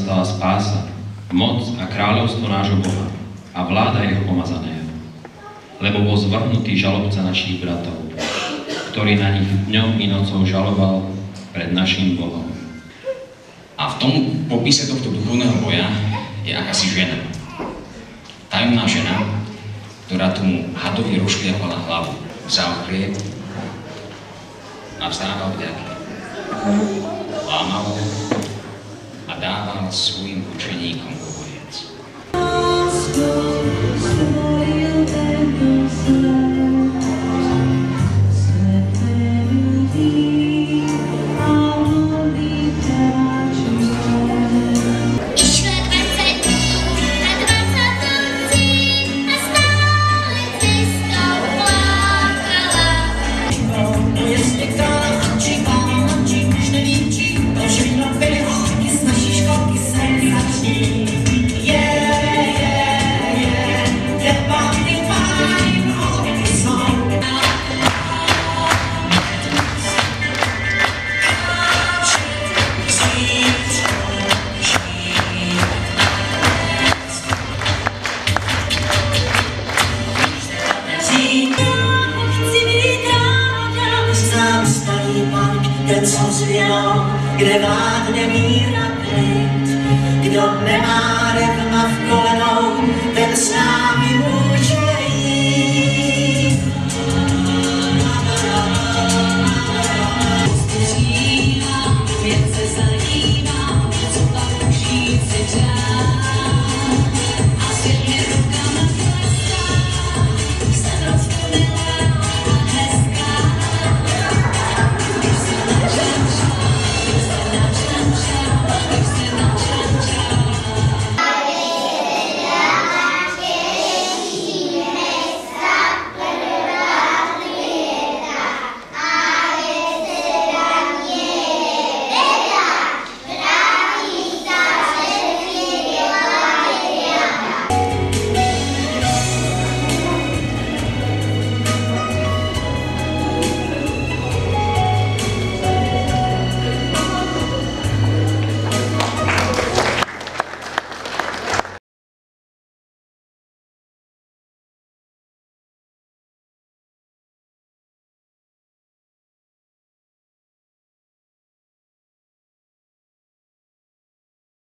nastala spása, moc a kráľovstvo nášho Boha a vláda jeho pomazaného. Lebo bol zvrhnutý žalobca našich bratov, ktorý na nich dňom i nocou žaloval pred naším Bohom. A v tom popise tohto duchovného boja je akási žena. Tajomná žena, ktorá tomu hadovi rozšliapala hlavu. Vzal chlieb a vzdával vďaky. Lámal a dával svojim učeníkom hovoriac. Ten som zvěl, kde vládne mír a klid. Kdo nemá revma v kolenou, ten sná